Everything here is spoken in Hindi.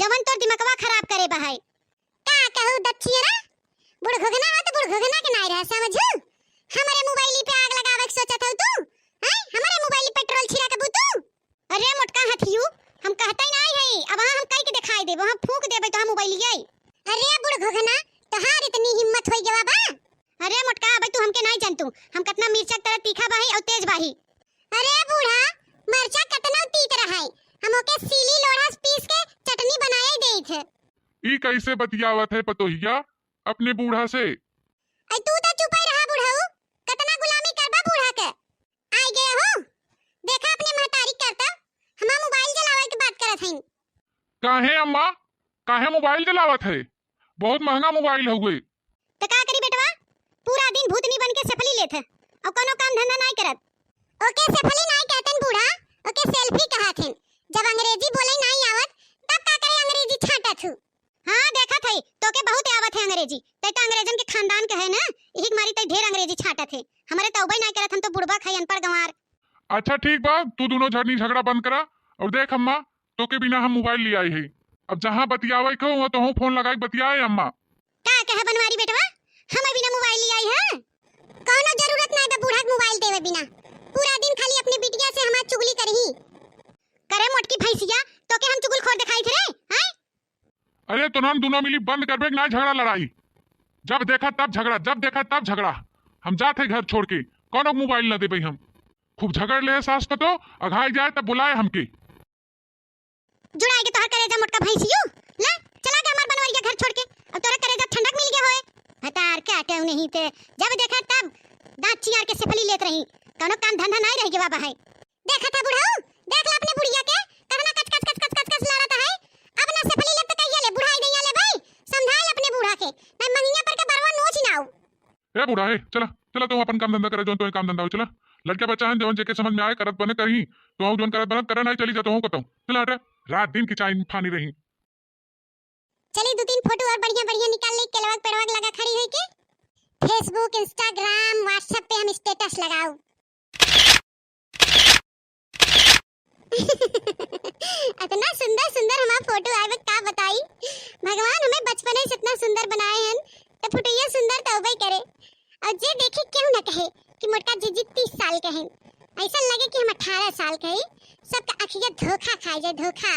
जवन तोर दिमागवा खराब करे बहाय का कहू दच्छियरा बुढ़ घुघना हो तो बुढ़ घुघना के नाई रह समझू। हमारे मोबाइल पे आग लगावे के सोचत हो तू हैं? हमारे मोबाइल पेट्रोल छिड़क के तू। अरे मोटका हथियू हम कहता ही नहीं है अब हम कई के दिखाई देबो हम फूंक देबे तो हम मोबाइल आई। अरे बुढ़ घुघना तोहार इतनी हिम्मत होई गवा बा। अरे मोटका अब तू हमके नहीं जानतू हम कितना मिर्चा तरह तीखा बाही और तेज बाही। अरे बूढ़ा मिर्चा कितना तीत रहा है हम ओके सीली लोढ़ा पीस के चटनी बनाए देई थे। ई कैसे बतियावत है पतोहिया अपने बूढ़ा से? आई तू तो चुप ही रहा बूढ़ाऊ कितना गुलामी करबा बूढ़ा के। आई गए हो देखा अपने महतारी करता हम मोबाइल चलावे की बात करत हई। काहे अम्मा काहे मोबाइल चलावत है? बहुत महंगा मोबाइल हो गई। तो का करी बेटवा पूरा दिन भूतनी बन के सफली लेत है और कोनो काम धंधा नहीं करत। ओके सफली नहीं कहतन बूढ़ा ओके सेल्फी कहत हन। जब अंग्रेजी बोले नहीं आवत तब का करे अंग्रेजी छाटत हूं। हां देखत हई तोके बहुत आवत है अंग्रेजी तै तो अंग्रेजन के खानदान के है ना यही मारी तै ढेर अंग्रेजी छाटत है। हमारे तौबा नहीं करत हम तो बुढ़बा खई अनपढ़ गंवार। अच्छा ठीक बा तू दोनों झड़नी झगड़ा बंद करा और देख अम्मा तोके बिना हम मोबाइल ले आई है। अब जहां बतियावे को वहां तो फोन लगाई बतियाए अम्मा। का कहे बनवारी बेटवा हम बिना मोबाइल ले आई है कोनो जरूरत नहीं बे बूढ़ा के मोबाइल देवे बिना पूरा दिन खाली अपनी बिटिया से हमार चुगली करही करे मोटकी भैंसिया तोके हम चुगल खोर दिखाई थे रे हैं। अरे तो हम दोनों मिली बंद करबे ना झगड़ा लड़ाई। जब देखा तब झगड़ा जब देखा तब झगड़ा। हम जाते घर छोड़ के कौन मोबाइल न देबे हम। खूब झगड़ ले सास पतो अघाई जाए तब बुलाए हमके। जुड़ाई के तोहर करेजा मोटका भैंसियो ला चला के हमार बनवरिया घर छोड़ के अब तोरा करेजा ठंडक मिल गया होए। हतार क्या कहू नहीं थे जब देखा तब दांत चियार के सफली लेत रही कोनो काम धंधा नहीं रह गया भाई। देखा था बुढ़ाऊ देख ले अपने बुढ़िया के कहना कच कच कच कच कच कच लड़त है अब ना सफली लेत कहिया ले बुढ़ाई नहीं ले भाई समझाए अपने बूढ़ा के मैं मंगिया पर के बरवा नोच नाऊ। ए बूढ़ा है चला चला तू अपन काम धंधा करे जो तो काम धंधा हो चला लड़का बच्चा है जवन जेके समझ में आए करत बने करही तो जोन करत बने करे नहीं चली जा तो हूं कतौ चला हट रात दिन की चाय फानी रही। चली दो तीन फोटो और बढ़िया बढ़िया निकाल ले केलवक पेड़वक लगा खड़ी हुई के फेसबुक इंस्टाग्राम व्हाट्सएप पे हम स्टेटस लगाओ। इतना सुंदर सुंदर हमारा फोटो आए का बताई भगवान हमें बचपन से इतना सुंदर बनाए हैं तो फोटोया सुंदर तौबा करे और जे देखे क्यों ना कहे कि मोटका जीजी 30 साल के हैं ऐसा लगे कि हम 18 साल के हैं। सबका अखिया धोखा खाए जाए धोखा।